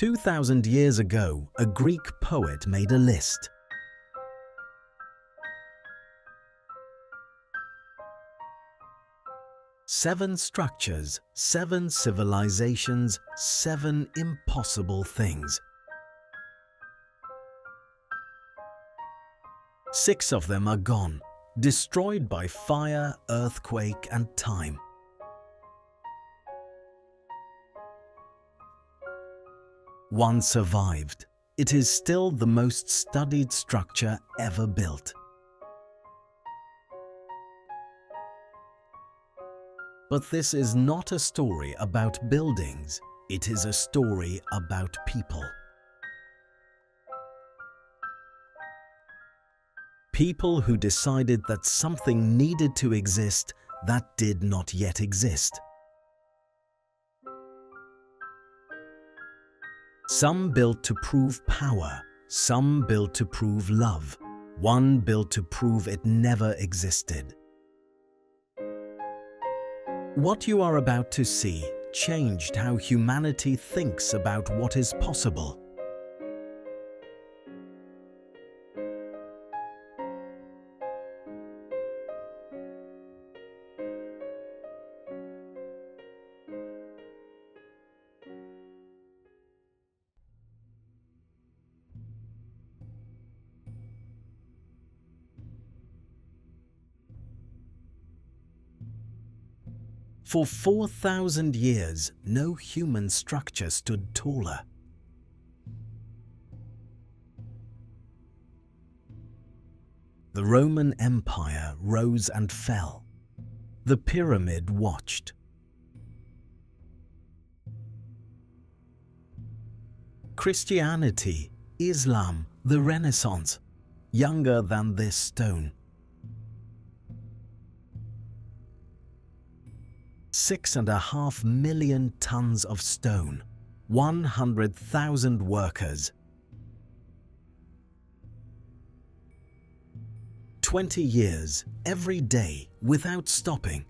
2,000 years ago, a Greek poet made a list. Seven structures, 7 civilizations, 7 impossible things. 6 of them are gone, destroyed by fire, earthquake, and time. One survived. It is still the most studied structure ever built. But this is not a story about buildings. It is a story about people. People who decided that something needed to exist that did not yet exist. Some built to prove power, some built to prove love, one built to prove it never existed. What you are about to see changed how humanity thinks about what is possible. For 4,000 years, no human structure stood taller. The Roman Empire rose and fell. The pyramid watched. Christianity, Islam, the Renaissance, younger than this stone. 6.5 million tons of stone, 100,000 workers. 20 years, every day, without stopping.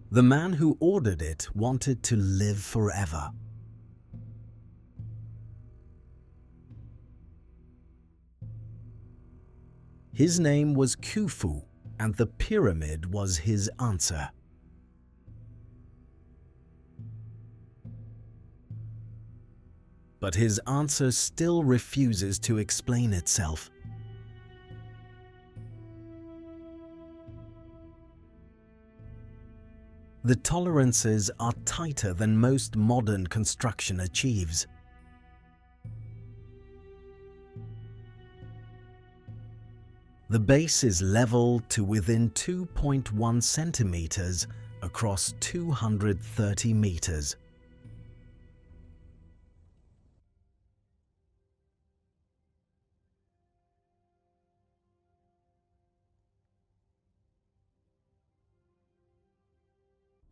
The man who ordered it wanted to live forever. His name was Khufu, and the pyramid was his answer. But his answer still refuses to explain itself. The tolerances are tighter than most modern construction achieves. The base is level to within 2.1 centimeters across 230 meters.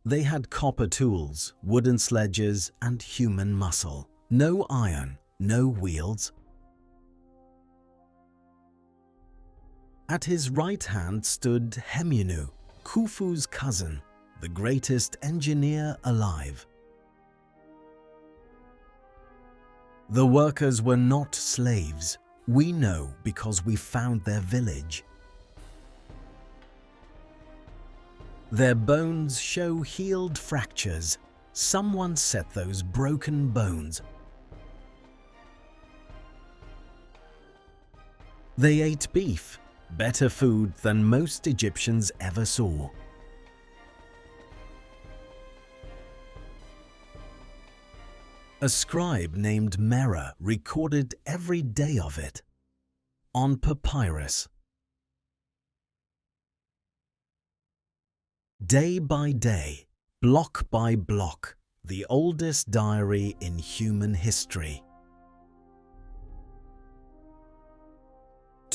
They had copper tools, wooden sledges, and human muscle. No iron, no wheels. At his right hand stood Hemunu, Khufu's cousin, the greatest engineer alive. The workers were not slaves. We know because we found their village. Their bones show healed fractures. Someone set those broken bones. They ate beef, better food than most Egyptians ever saw. A scribe named Mera recorded every day of it on papyrus. Day by day, block by block, the oldest diary in human history.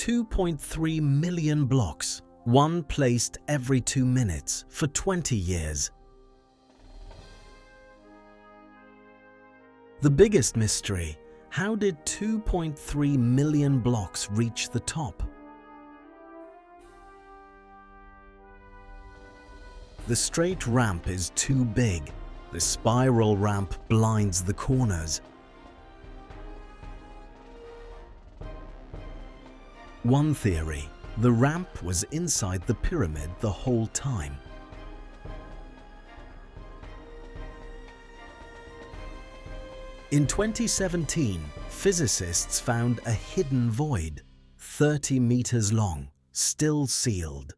2.3 million blocks, one placed every 2 minutes for 20 years. The biggest mystery, how did 2.3 million blocks reach the top? The straight ramp is too big. The spiral ramp blinds the corners. One theory: the ramp was inside the pyramid the whole time. In 2017, physicists found a hidden void, 30 meters long, still sealed.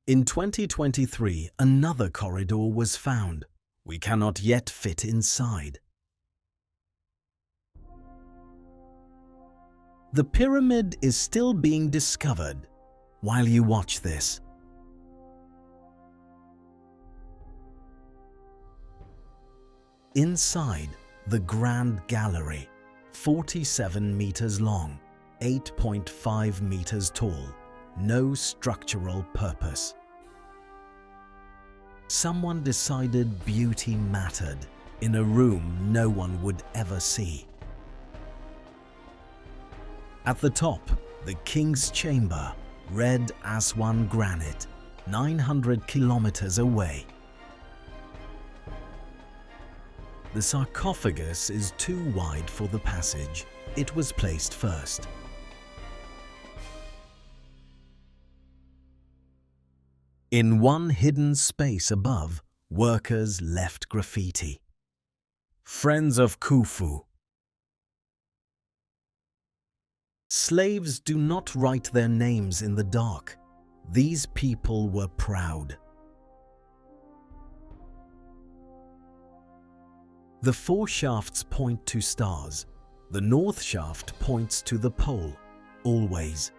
In 2023, another corridor was found. We cannot yet fit inside. The pyramid is still being discovered while you watch this. Inside, the Grand Gallery, 47 meters long, 8.5 meters tall, no structural purpose. Someone decided beauty mattered in a room no one would ever see. At the top, the King's Chamber, red Aswan granite, 900 kilometers away. The sarcophagus is too wide for the passage. It was placed first. In one hidden space above, workers left graffiti. Friends of Khufu. Slaves do not write their names in the dark. These people were proud. The four shafts point to stars. The north shaft points to the pole, always.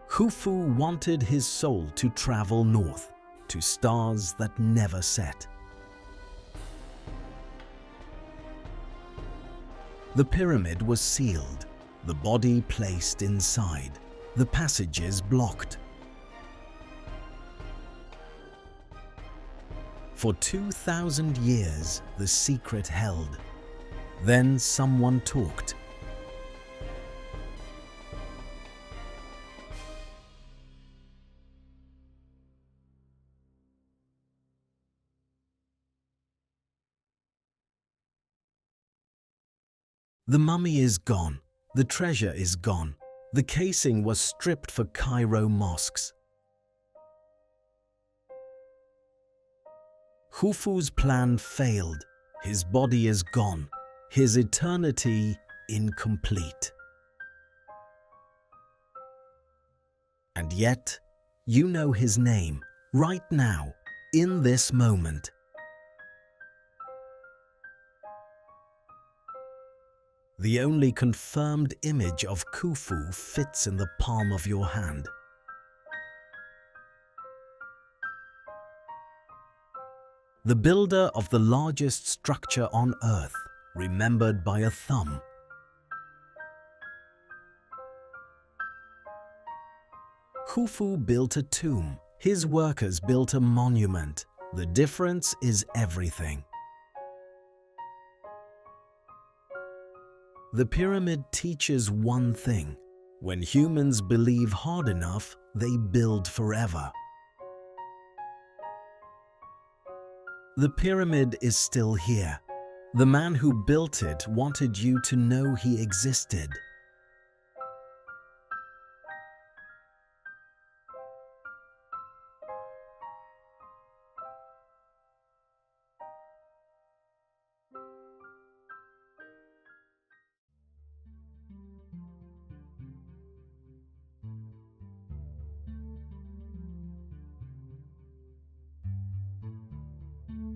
Khufu wanted his soul to travel north, to stars that never set. The pyramid was sealed, the body placed inside, the passages blocked. For 2,000 years, the secret held. Then someone talked. The mummy is gone. The treasure is gone. The casing was stripped for Cairo mosques. Khufu's plan failed. His body is gone. His eternity incomplete. And yet, you know his name, right now, in this moment. The only confirmed image of Khufu fits in the palm of your hand. The builder of the largest structure on Earth, remembered by a thumb. Khufu built a tomb. His workers built a monument. The difference is everything. The pyramid teaches one thing. When humans believe hard enough, they build forever. The pyramid is still here. The man who built it wanted you to know he existed.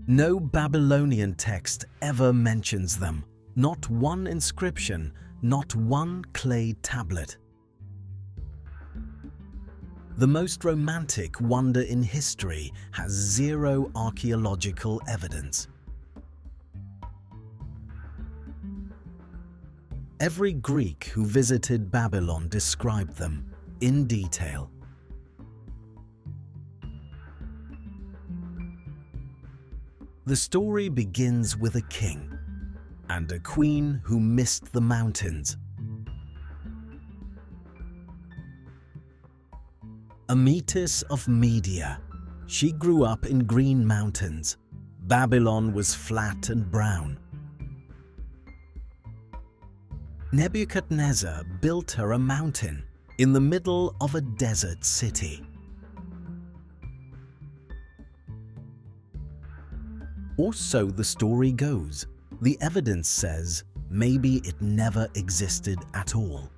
No Babylonian text ever mentions them. Not one inscription, not one clay tablet. The most romantic wonder in history has zero archaeological evidence. Every Greek who visited Babylon described them in detail. The story begins with a king and a queen who missed the mountains. Amytis of Media. She grew up in green mountains. Babylon was flat and brown. Nebuchadnezzar built her a mountain in the middle of a desert city. Or so the story goes. The evidence says maybe it never existed at all.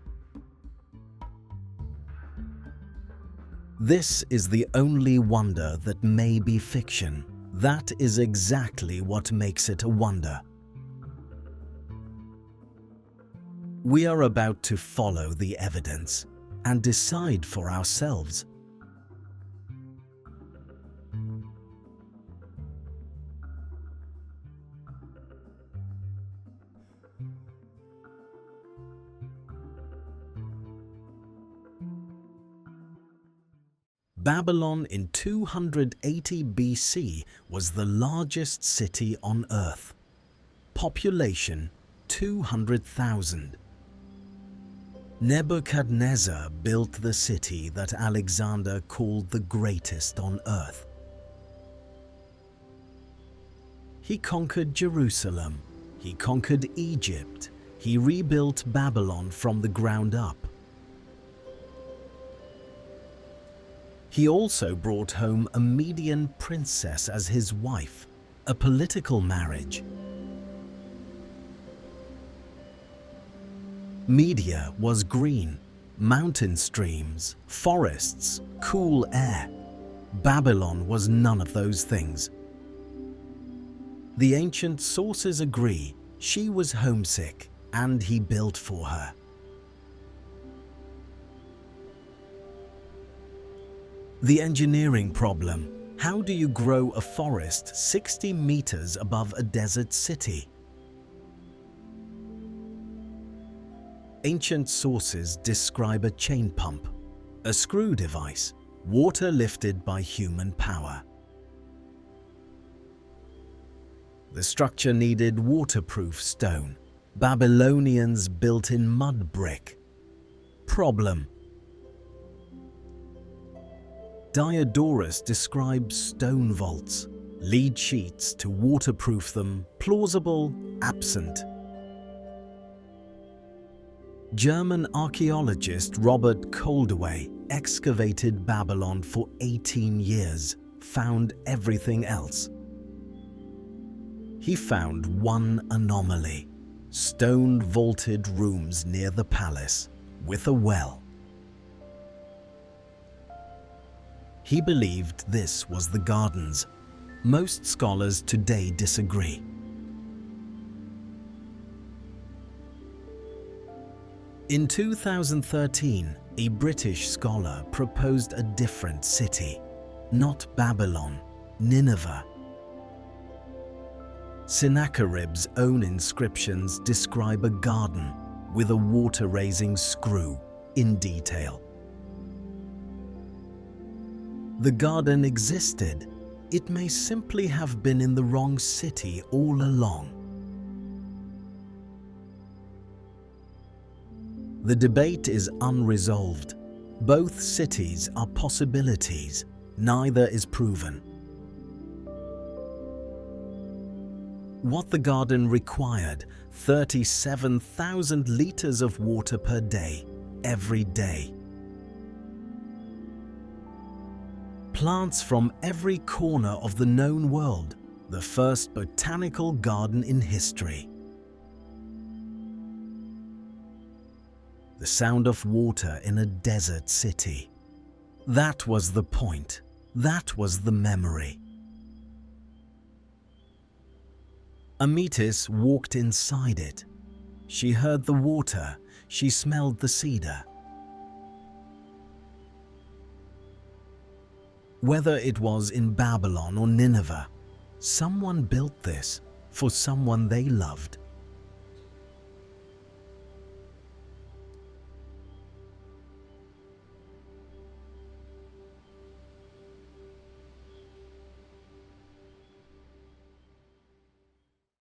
This is the only wonder that may be fiction. That is exactly what makes it a wonder. We are about to follow the evidence and decide for ourselves. Babylon in 280 BC was the largest city on Earth. Population 200,000. Nebuchadnezzar built the city that Alexander called the greatest on Earth. He conquered Jerusalem. He conquered Egypt. He rebuilt Babylon from the ground up. He also brought home a Median princess as his wife, a political marriage. Media was green, mountain streams, forests, cool air. Babylon was none of those things. The ancient sources agree she was homesick and he built for her. The engineering problem. How do you grow a forest 60 meters above a desert city? Ancient sources describe a chain pump, a screw device, water lifted by human power. The structure needed waterproof stone. Babylonians built in mud brick. Problem. Diodorus describes stone vaults, lead sheets to waterproof them, plausible, absent. German archaeologist Robert Coldaway excavated Babylon for 18 years, found everything else. He found one anomaly: stone vaulted rooms near the palace with a well. He believed this was the gardens. Most scholars today disagree. In 2013, a British scholar proposed a different city, not Babylon, Nineveh. Sennacherib's own inscriptions describe a garden with a water-raising screw in detail. The garden existed. It may simply have been in the wrong city all along. The debate is unresolved. Both cities are possibilities. Neither is proven. What the garden required: 37,000 liters of water per day, every day. Plants from every corner of the known world, the first botanical garden in history. The sound of water in a desert city. That was the point. That was the memory. Amytis walked inside it. She heard the water. She smelled the cedar. Whether it was in Babylon or Nineveh, someone built this for someone they loved.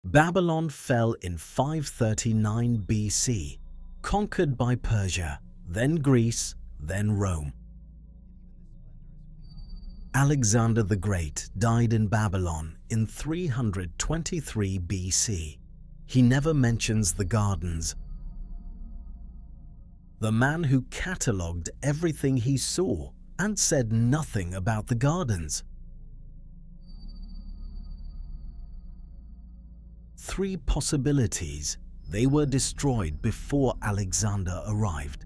Babylon fell in 539 BC, conquered by Persia, then Greece, then Rome. Alexander the Great died in Babylon in 323 BC. He never mentions the gardens. The man who catalogued everything he saw and said nothing about the gardens. 3 possibilities. They were destroyed before Alexander arrived.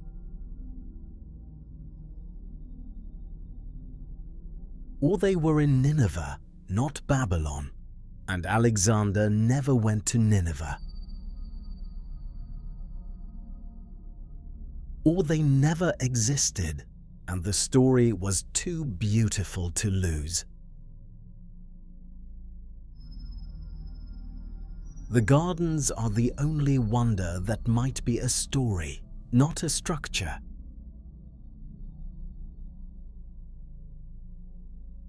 Or they were in Nineveh, not Babylon, and Alexander never went to Nineveh. Or they never existed, and the story was too beautiful to lose. The gardens are the only wonder that might be a story, not a structure.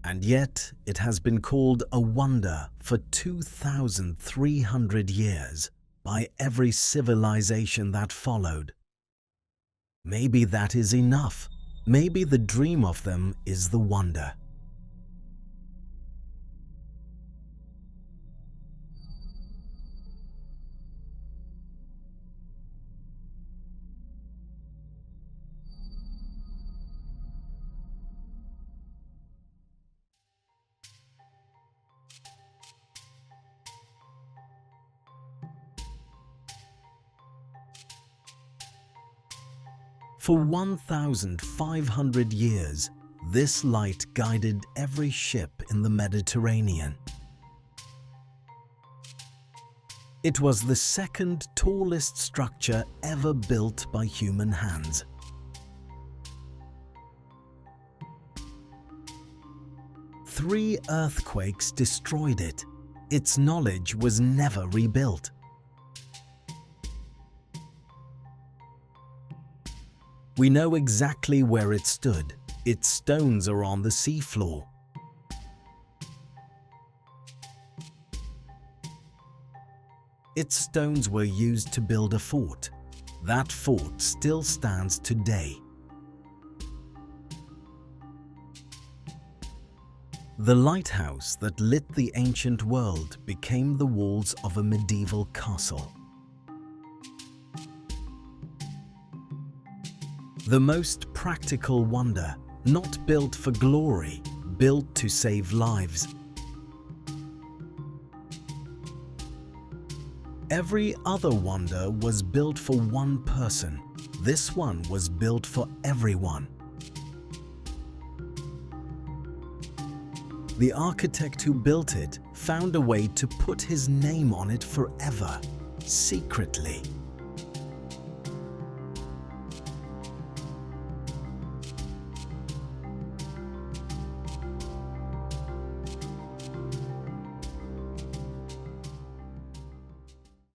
And yet it has been called a wonder for 2,300 years by every civilization that followed. Maybe that is enough. Maybe the dream of them is the wonder. For 1,500 years, this light guided every ship in the Mediterranean. It was the second tallest structure ever built by human hands. Three earthquakes destroyed it. Its knowledge was never rebuilt. We know exactly where it stood. Its stones are on the seafloor. Its stones were used to build a fort. That fort still stands today. The lighthouse that lit the ancient world became the walls of a medieval castle. The most practical wonder, not built for glory, built to save lives. Every other wonder was built for one person. This one was built for everyone. The architect who built it found a way to put his name on it forever, secretly.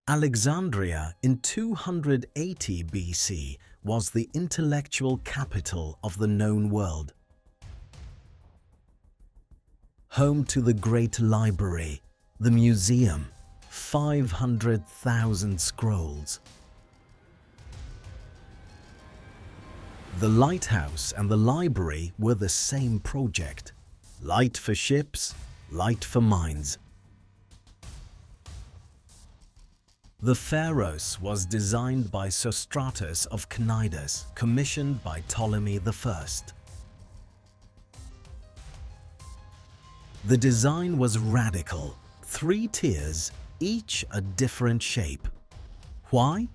Alexandria in 280 BC was the intellectual capital of the known world. Home to the Great Library, the museum, 500,000 scrolls. The lighthouse and the library were the same project. Light for ships, light for minds. The Pharos was designed by Sostratus of Cnidus, commissioned by Ptolemy I. The design was radical, 3 tiers, each a different shape. Why?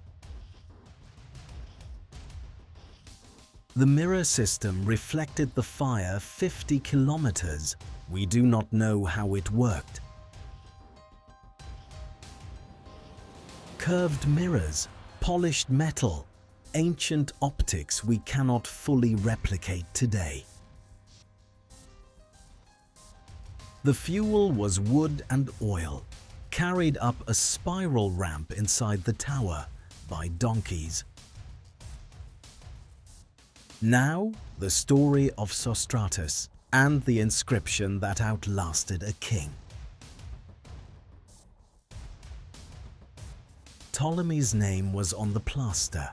The mirror system reflected the fire 50 kilometers. We do not know how it worked. Curved mirrors, polished metal, ancient optics we cannot fully replicate today. The fuel was wood and oil, carried up a spiral ramp inside the tower by donkeys. Now, the story of Sostratus and the inscription that outlasted a king. Ptolemy's name was on the plaster.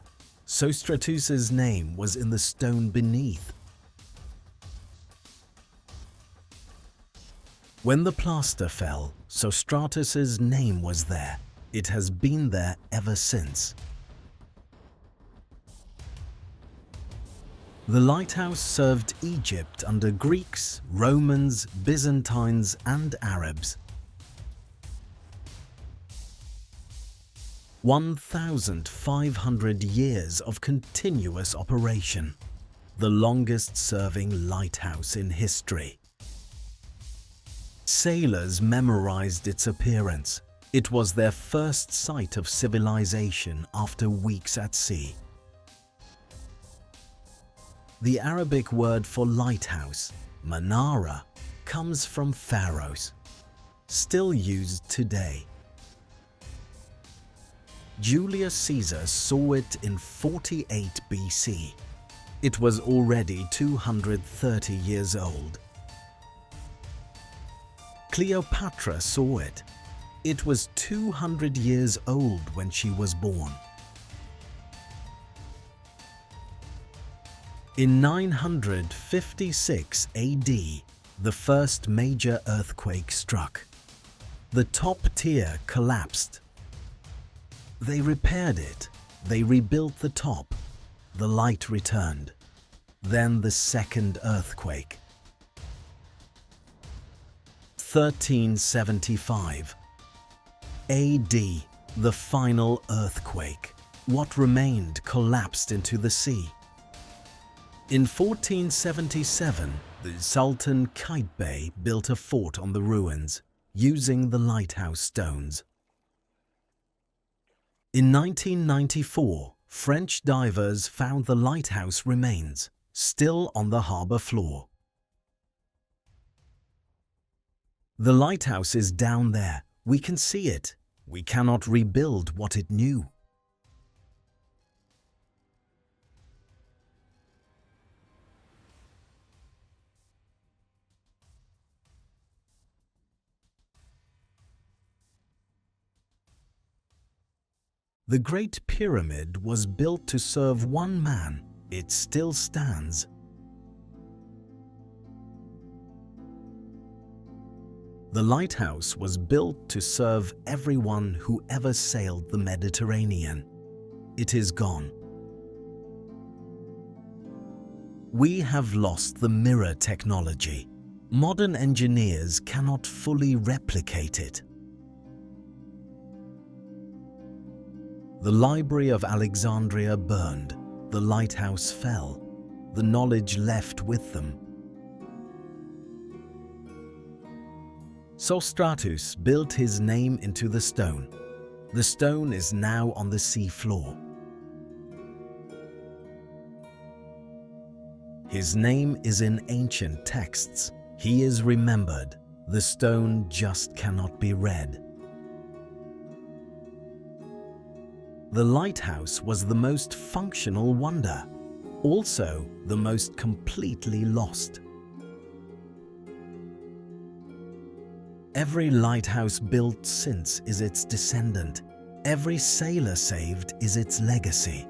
Sostratus's name was in the stone beneath. When the plaster fell, Sostratus's name was there. It has been there ever since. The lighthouse served Egypt under Greeks, Romans, Byzantines, and Arabs. 1,500 years of continuous operation, the longest-serving lighthouse in history. Sailors memorized its appearance. It was their first sight of civilization after weeks at sea. The Arabic word for lighthouse, manara, comes from Pharos, still used today. Julius Caesar saw it in 48 BC. It was already 230 years old. Cleopatra saw it. It was 200 years old when she was born. In 956 AD, the first major earthquake struck. The top tier collapsed. They repaired it. They rebuilt the top. The light returned. Then the second earthquake. 1375 AD, the final earthquake. What remained collapsed into the sea. In 1477, the Sultan Qaitbay built a fort on the ruins, using the lighthouse stones. In 1994, French divers found the lighthouse remains, still on the harbour floor. The lighthouse is down there. We can see it. We cannot rebuild what it knew. The Great Pyramid was built to serve one man. It still stands. The lighthouse was built to serve everyone who ever sailed the Mediterranean. It is gone. We have lost the mirror technology. Modern engineers cannot fully replicate it. The Library of Alexandria burned. The lighthouse fell. The knowledge left with them. Sostratus built his name into the stone. The stone is now on the sea floor. His name is in ancient texts. He is remembered. The stone just cannot be read. The lighthouse was the most functional wonder, also the most completely lost. Every lighthouse built since is its descendant. Every sailor saved is its legacy.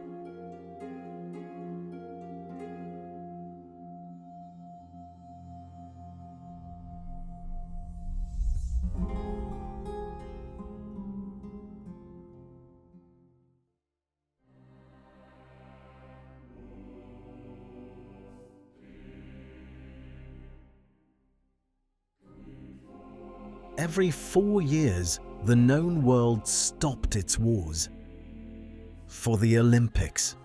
Every 4 years, the known world stopped its wars for the Olympics.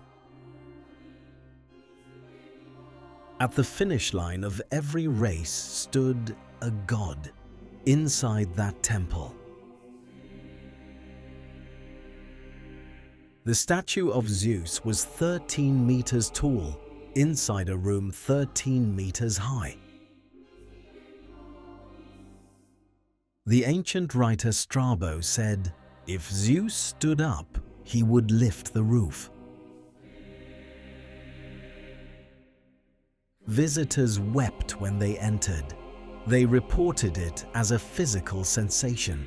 At the finish line of every race stood a god inside that temple. The statue of Zeus was 13 meters tall, inside a room 13 meters high. The ancient writer Strabo said, if Zeus stood up, he would lift the roof. Visitors wept when they entered. They reported it as a physical sensation.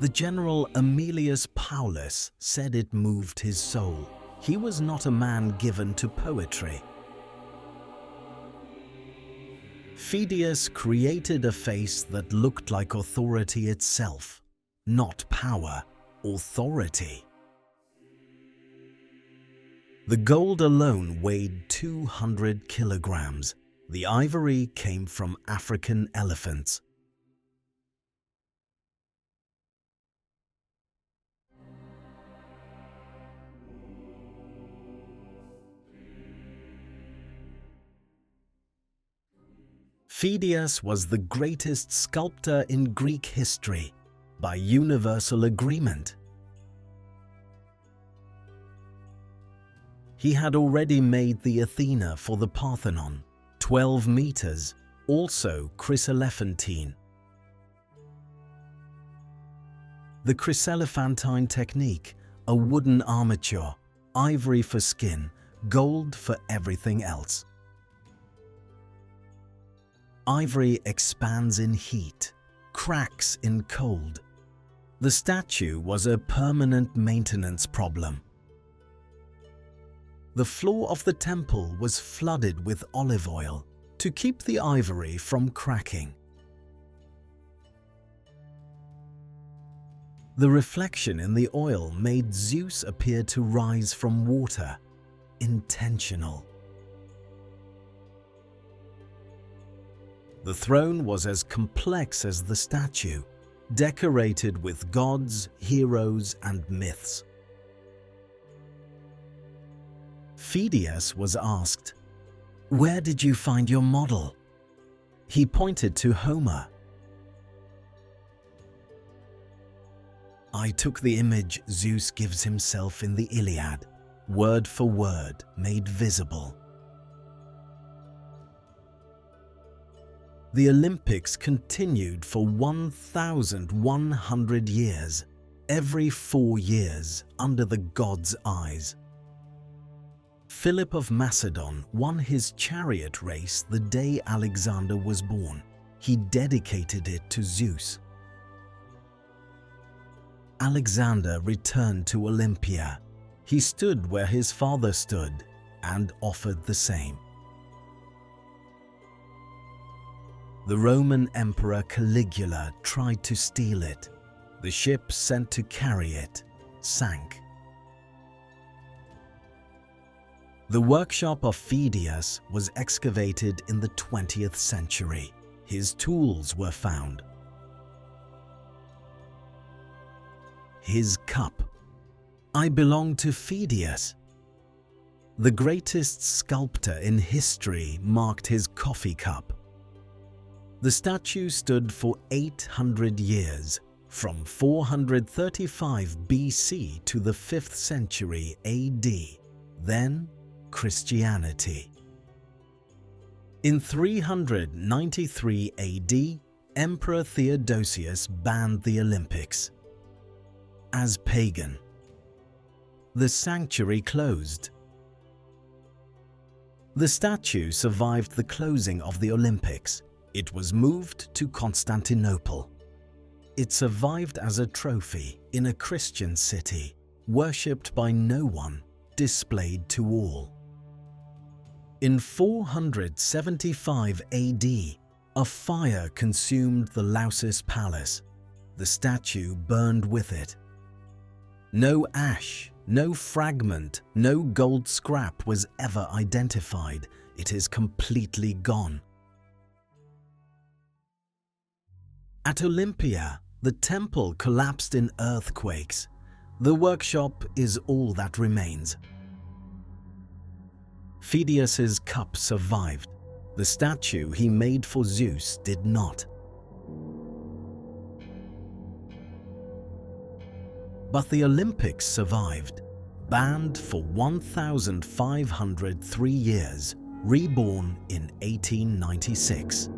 The general Aemilius Paulus said it moved his soul. He was not a man given to poetry. Phidias created a face that looked like authority itself, not power, authority. The gold alone weighed 200 kilograms. The ivory came from African elephants. Phidias was the greatest sculptor in Greek history by universal agreement. He had already made the Athena for the Parthenon, 12 meters, also chryselephantine. The chryselephantine technique, a wooden armature, ivory for skin, gold for everything else. Ivory expands in heat, cracks in cold. The statue was a permanent maintenance problem. The floor of the temple was flooded with olive oil to keep the ivory from cracking. The reflection in the oil made Zeus appear to rise from water, intentional. The throne was as complex as the statue, decorated with gods, heroes, and myths. Phidias was asked, "Where did you find your model?" He pointed to Homer. "I took the image Zeus gives himself in the Iliad, word for word, made visible." The Olympics continued for 1,100 years, every 4 years, under the gods' eyes. Philip of Macedon won his chariot race the day Alexander was born. He dedicated it to Zeus. Alexander returned to Olympia. He stood where his father stood and offered the same. The Roman Emperor Caligula tried to steal it. The ship sent to carry it sank. The workshop of Phidias was excavated in the 20th century. His tools were found. His cup. "I belong to Phidias." The greatest sculptor in history marked his coffee cup. The statue stood for 800 years, from 435 BC to the 5th century AD, then Christianity. In 393 AD, Emperor Theodosius banned the Olympics as pagan. The sanctuary closed. The statue survived the closing of the Olympics. It was moved to Constantinople. It survived as a trophy in a Christian city, worshipped by no one, displayed to all. In 475 AD, a fire consumed the Lausus Palace. The statue burned with it. No ash, no fragment, no gold scrap was ever identified. It is completely gone. At Olympia, the temple collapsed in earthquakes. The workshop is all that remains. Phidias's cup survived. The statue he made for Zeus did not. But the Olympics survived, banned for 1,503 years, reborn in 1896.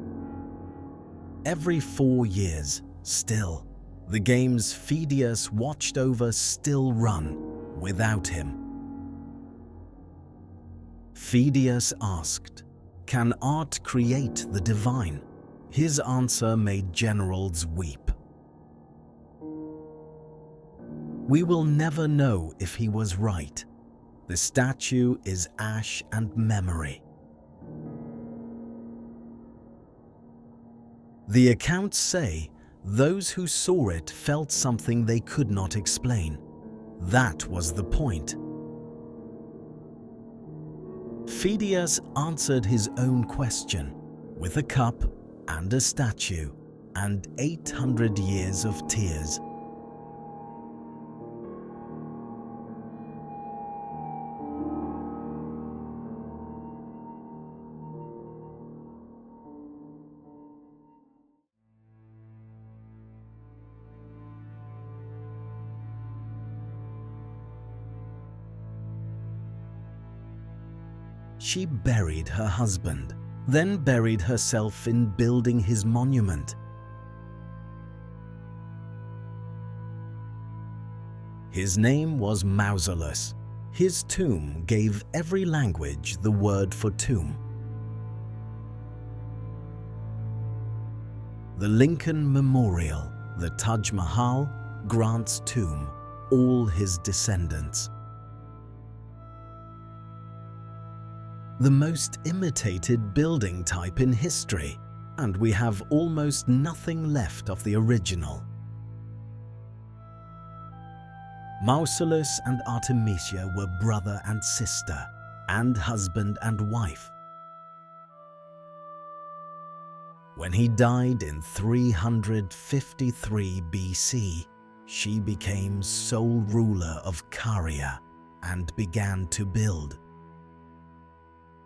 Every 4 years, still, the games Phidias watched over still run without him. Phidias asked, "Can art create the divine?" His answer made generals weep. We will never know if he was right. The statue is ash and memory. The accounts say those who saw it felt something they could not explain. That was the point. Phidias answered his own question with a cup and a statue and 800 years of tears. She buried her husband, then buried herself in building his monument. His name was Mausolus. His tomb gave every language the word for tomb. The Lincoln Memorial, the Taj Mahal, Grant's tomb, all his descendants. The most imitated building type in history, and we have almost nothing left of the original. Mausolus and Artemisia were brother and sister, and husband and wife. When he died in 353 BC, she became sole ruler of Caria and began to build.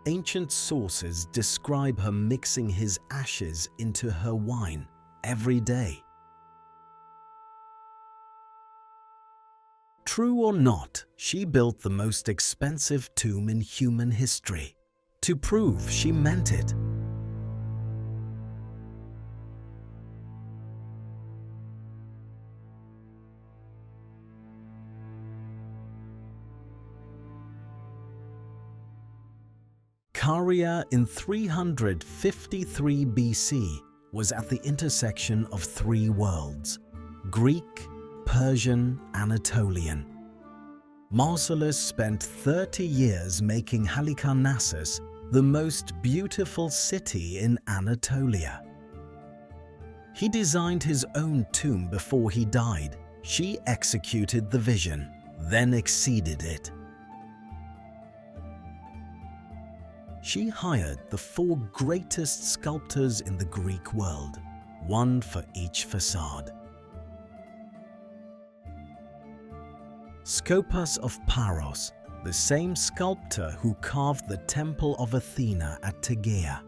Ancient sources describe her mixing his ashes into her wine every day. True or not, she built the most expensive tomb in human history, to prove she meant it. Caria in 353 BC was at the intersection of three worlds: Greek, Persian, Anatolian. Mausolus spent 30 years making Halicarnassus the most beautiful city in Anatolia. He designed his own tomb before he died. She executed the vision, then exceeded it. She hired the four greatest sculptors in the Greek world, one for each facade. Scopas of Paros, the same sculptor who carved the Temple of Athena at Tegea.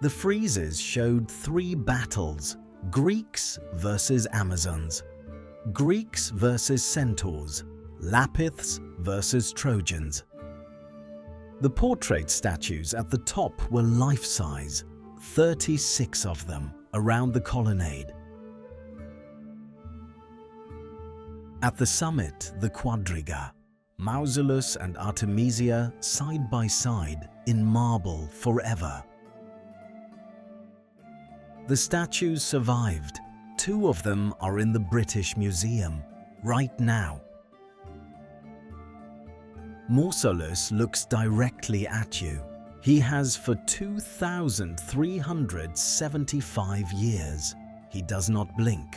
The friezes showed three battles: Greeks versus Amazons, Greeks versus Centaurs, Lapiths versus Trojans. The portrait statues at the top were life-size, 36 of them around the colonnade. At the summit, the quadriga, Mausolus and Artemisia side by side in marble forever. The statues survived. 2 of them are in the British Museum right now. Mausolus looks directly at you. He has for 2,375 years. He does not blink.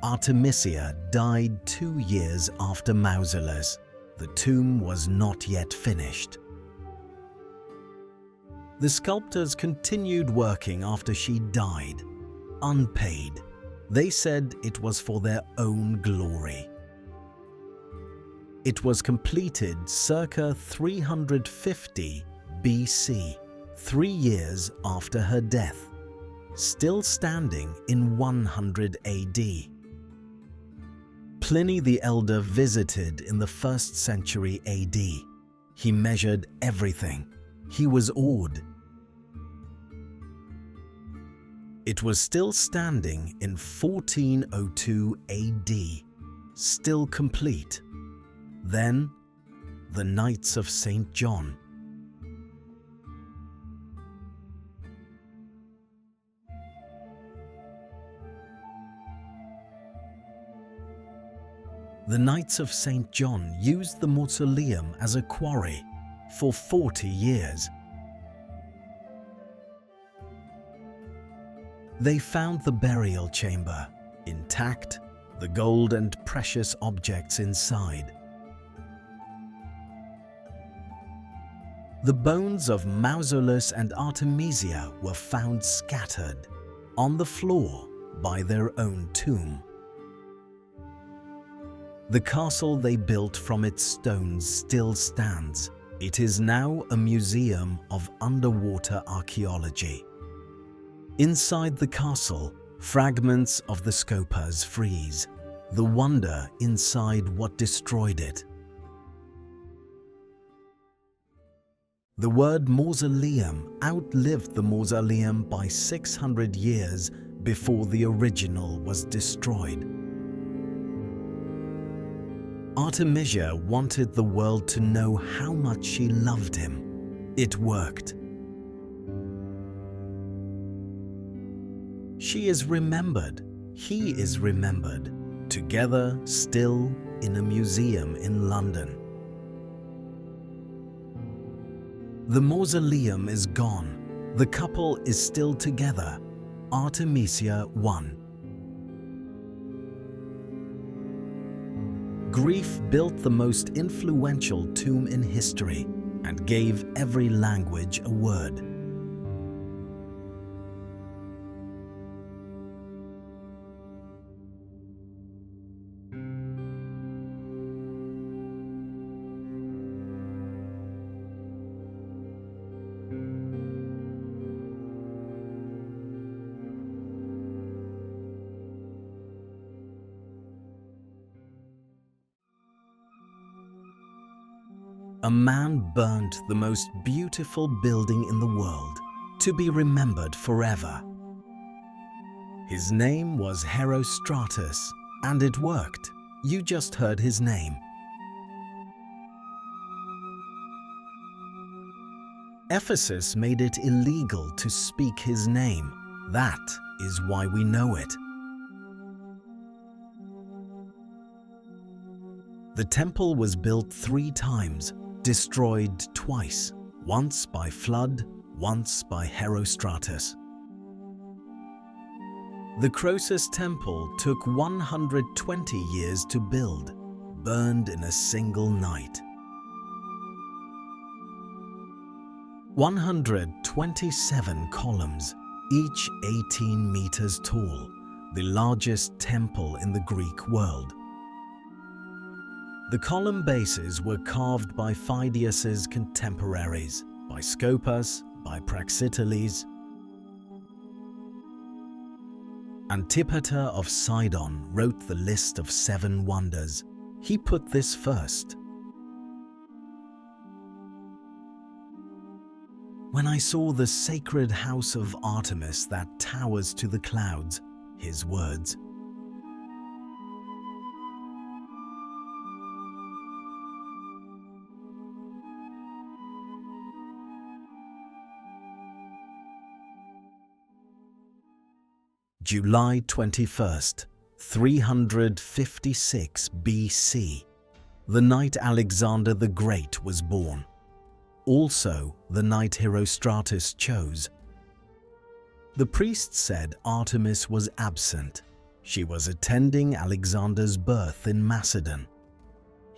Artemisia died 2 years after Mausolus. The tomb was not yet finished. The sculptors continued working after she died, unpaid. They said it was for their own glory. It was completed circa 350 BC, 3 years after her death, still standing in 100 AD. Pliny the Elder visited in the 1st century AD. He measured everything. He was awed. It was still standing in 1402 AD, still complete. Then, the Knights of St. John. The Knights of St. John used the Mausoleum as a quarry for 40 years. They found the burial chamber intact, the gold and precious objects inside. The bones of Mausoleum and Artemisia were found scattered on the floor by their own tomb. The castle they built from its stones still stands. It is now a museum of underwater archaeology. Inside the castle, fragments of the scopas freeze, the wonder inside what destroyed it. The word mausoleum outlived the mausoleum by 600 years before the original was destroyed. Artemisia wanted the world to know how much she loved him. It worked. She is remembered, he is remembered, together still in a museum in London. The mausoleum is gone. The couple is still together. Artemisia 1. Grief built the most influential tomb in history and gave every language a word. A man burned the most beautiful building in the world to be remembered forever. His name was Herostratus, and it worked. You just heard his name. Ephesus made it illegal to speak his name. That is why we know it. The temple was built 3 times, destroyed twice, once by flood, once by Herostratus. The Colossus temple took 120 years to build, burned in a single night. 127 columns, each 18 meters tall, the largest temple in the Greek world. The column bases were carved by Phidias's contemporaries, by Scopas, by Praxiteles. Antipater of Sidon wrote the list of 7 wonders. He put this first. When I saw the sacred house of Artemis that towers to the clouds, his words, July 21st, 356 BC, the night Alexander the Great was born. Also, the night Herostratus chose. The priest said Artemis was absent. She was attending Alexander's birth in Macedon.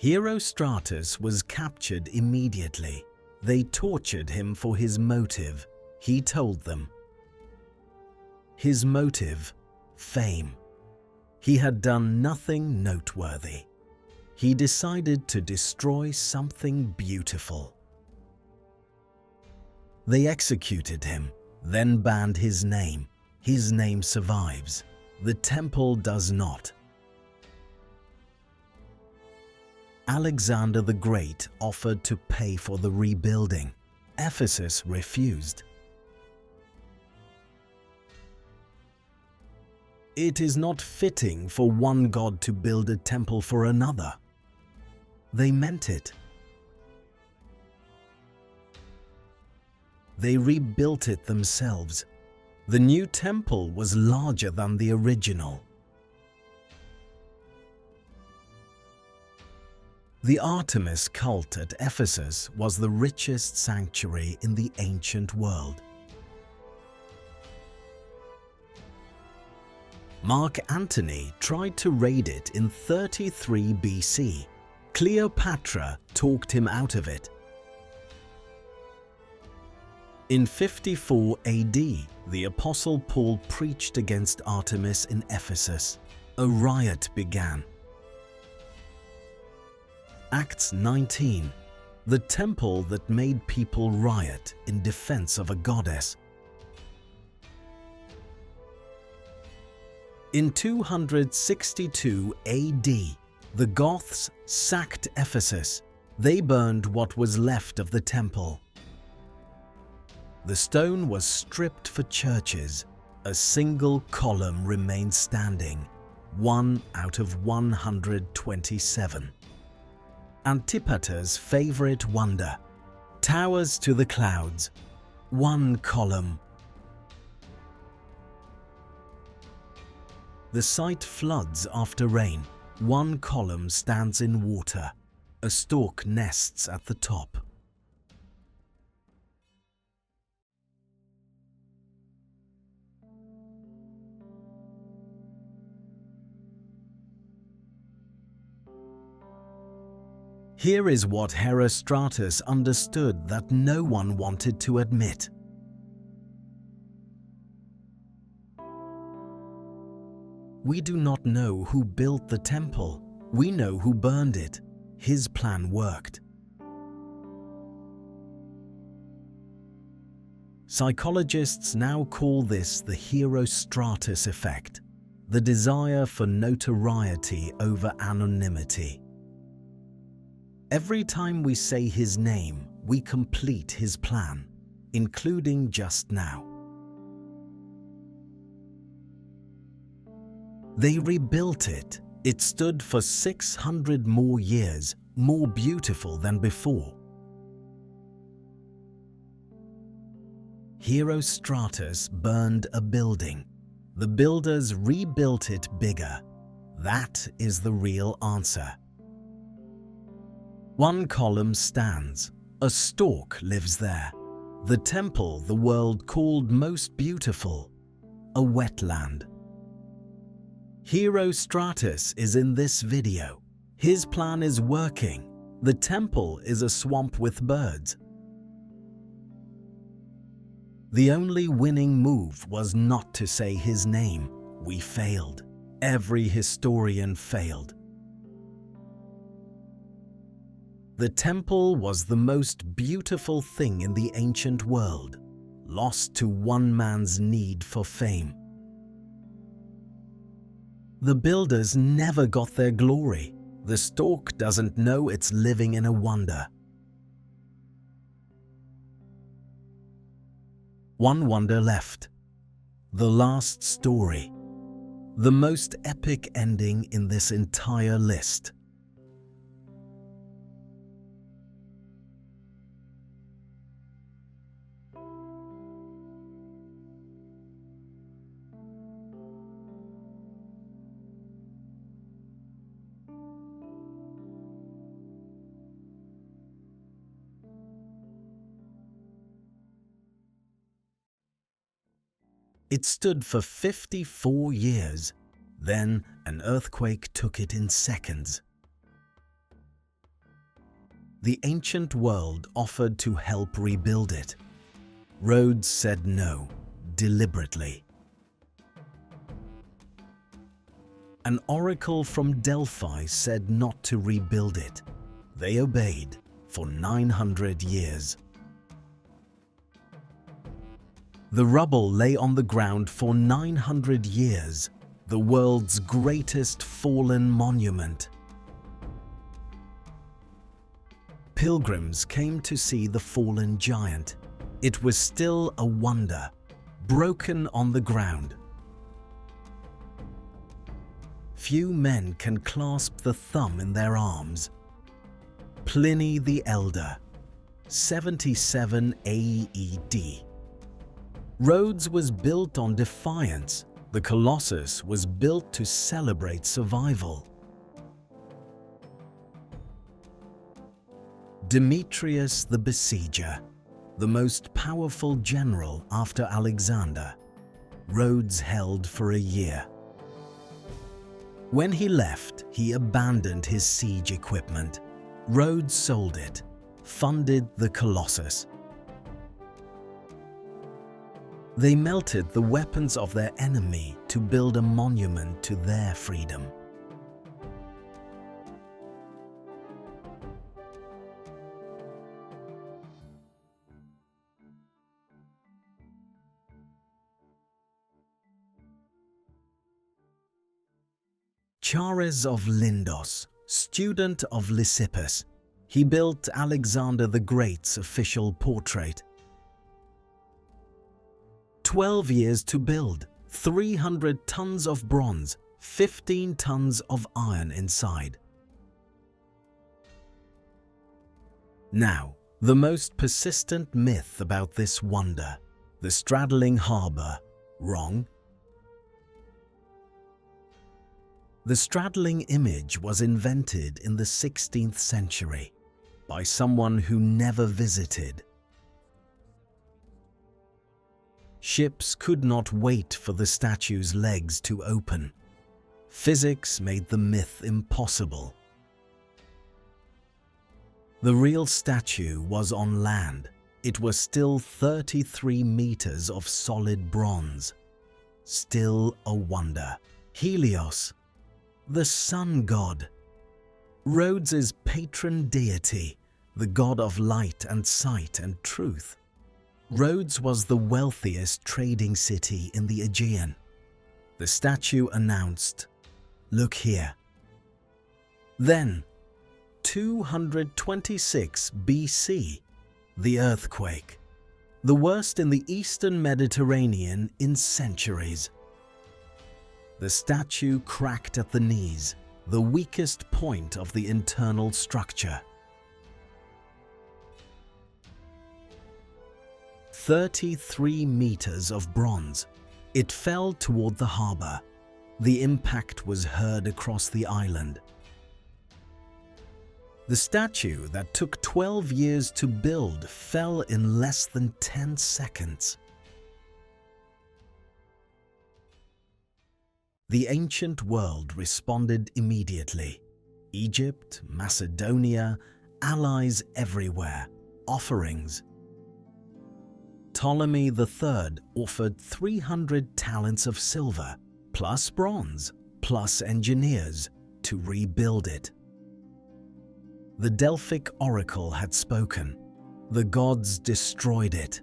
Herostratus was captured immediately. They tortured him for his motive. He told them. His motive, fame. He had done nothing noteworthy. He decided to destroy something beautiful. They executed him, then banned his name. His name survives. The temple does not. Alexander the Great offered to pay for the rebuilding. Ephesus refused. It is not fitting for one god to build a temple for another. They meant it. They rebuilt it themselves. The new temple was larger than the original. The Artemis cult at Ephesus was the richest sanctuary in the ancient world. Mark Antony tried to raid it in 33 BC. Cleopatra talked him out of it. In 54 AD, the Apostle Paul preached against Artemis in Ephesus. A riot began. Acts 19, the temple that made people riot in defense of a goddess. In 262 AD, the Goths sacked Ephesus. They burned what was left of the temple. The stone was stripped for churches. A single column remained standing, 1 out of 127. Antipater's favorite wonder towers to the clouds, 1 column. The site floods after rain. 1 column stands in water. A stork nests at the top. Here is what Herostratus understood that no one wanted to admit. We do not know who built the temple. We know who burned it. His plan worked. Psychologists now call this the Herostratus effect, the desire for notoriety over anonymity. Every time we say his name, we complete his plan, including just now. They rebuilt it. It stood for 600 more years, more beautiful than before. Herostratus burned a building. The builders rebuilt it bigger. That is the real answer. 1 column stands. A stork lives there. The temple the world called most beautiful. A wetland. Herostratus is in this video. His plan is working. The temple is a swamp with birds. The only winning move was not to say his name. We failed. Every historian failed. The temple was the most beautiful thing in the ancient world, lost to one man's need for fame. The builders never got their glory. The stork doesn't know it's living in a wonder. One wonder left. The last story. The most epic ending in this entire list. It stood for 54 years. Then an earthquake took it in seconds. The ancient world offered to help rebuild it. Rhodes said no, deliberately. An oracle from Delphi said not to rebuild it. They obeyed for 900 years. The rubble lay on the ground for 900 years, the world's greatest fallen monument. Pilgrims came to see the fallen giant. It was still a wonder, broken on the ground. Few men can clasp the thumb in their arms. Pliny the Elder, 77 AED. Rhodes was built on defiance. The Colossus was built to celebrate survival. Demetrius the Besieger, the most powerful general after Alexander. Rhodes held for a year. When he left, he abandoned his siege equipment. Rhodes sold it, funded the Colossus. They melted the weapons of their enemy to build a monument to their freedom. Chares of Lindos, student of Lysippus, he built Alexander the Great's official portrait. 12 years to build, 300 tons of bronze, 15 tons of iron inside. Now, the most persistent myth about this wonder, the straddling harbour, wrong? The straddling image was invented in the 16th century by someone who never visited. Ships could not wait for the statue's legs to open. Physics made the myth impossible. The real statue was on land. It was still 33 meters of solid bronze. Still a wonder. Helios, the sun god, Rhodes's patron deity, the god of light and sight and truth. Rhodes was the wealthiest trading city in the Aegean. The statue announced, "Look here." Then, 226 BC, the earthquake, the worst in the eastern Mediterranean in centuries. The statue cracked at the knees, the weakest point of the internal structure. 33 meters of bronze. It fell toward the harbour. The impact was heard across the island. The statue that took 12 years to build fell in less than 10 seconds. The ancient world responded immediately. Egypt, Macedonia, allies everywhere, offerings. Ptolemy III offered 300 talents of silver, plus bronze, plus engineers, to rebuild it. The Delphic oracle had spoken. The gods destroyed it.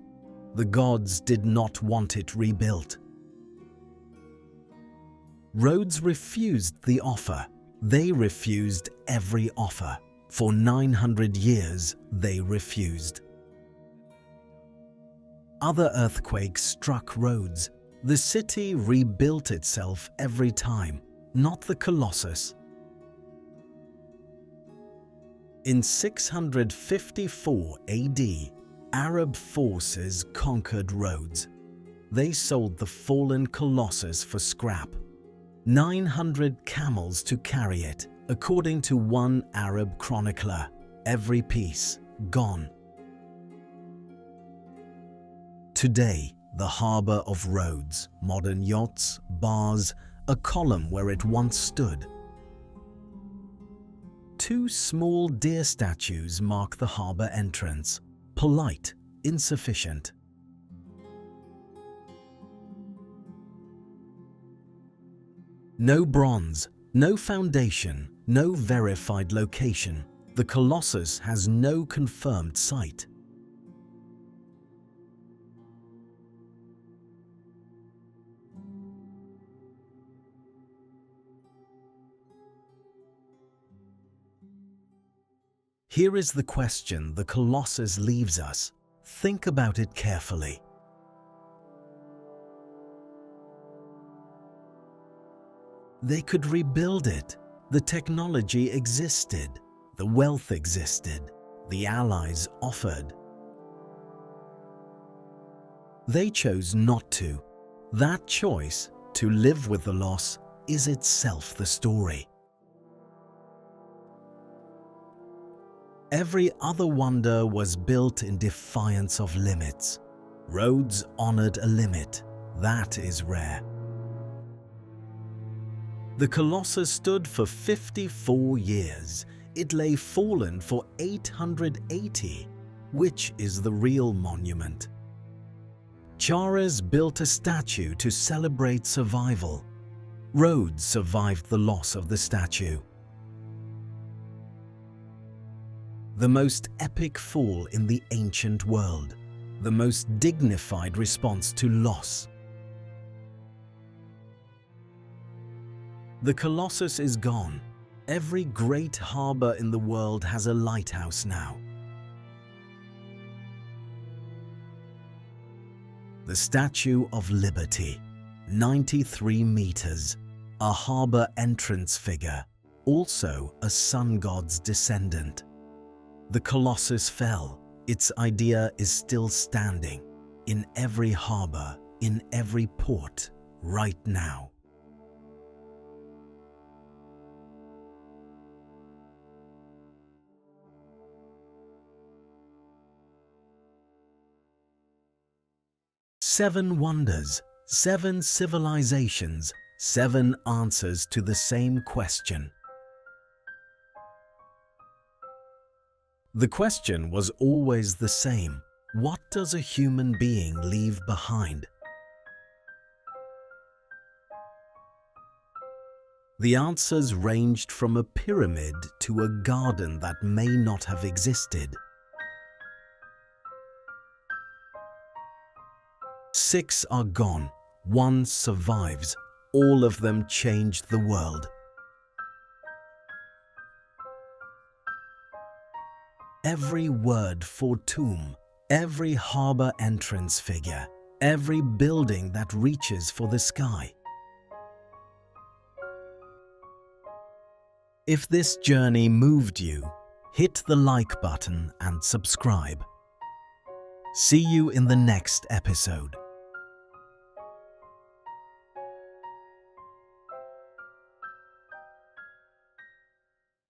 The gods did not want it rebuilt. Rhodes refused the offer. They refused every offer. For 900 years, they refused. Other earthquakes struck Rhodes. The city rebuilt itself every time, not the Colossus. In 654 AD, Arab forces conquered Rhodes. They sold the fallen Colossus for scrap. 900 camels to carry it, according to one Arab chronicler. Every piece gone. Today, the harbour of Rhodes, modern yachts, bars, a column where it once stood. 2 small deer statues mark the harbour entrance. Polite, insufficient. No bronze, no foundation, no verified location. The Colossus has no confirmed site. Here is the question the Colossus leaves us. Think about it carefully. They could rebuild it. The technology existed. The wealth existed. The allies offered. They chose not to. That choice, to live with the loss, is itself the story. Every other wonder was built in defiance of limits. Rhodes honored a limit. That is rare. The Colossus stood for 54 years. It lay fallen for 880, which is the real monument. Chares built a statue to celebrate survival. Rhodes survived the loss of the statue. The most epic fall in the ancient world, the most dignified response to loss. The Colossus is gone. Every great harbor in the world has a lighthouse now. The Statue of Liberty, 93 meters, a harbor entrance figure, also a sun god's descendant. The Colossus fell. Its idea is still standing in every harbor, in every port, right now. Seven wonders, seven civilizations, seven answers to the same question. The question was always the same. What does a human being leave behind? The answers ranged from a pyramid to a garden that may not have existed. 6 are gone, 1 survives. All of them changed the world. Every word for tomb, every harbor entrance figure, every building that reaches for the sky. If this journey moved you, hit the like button and subscribe. See you in the next episode.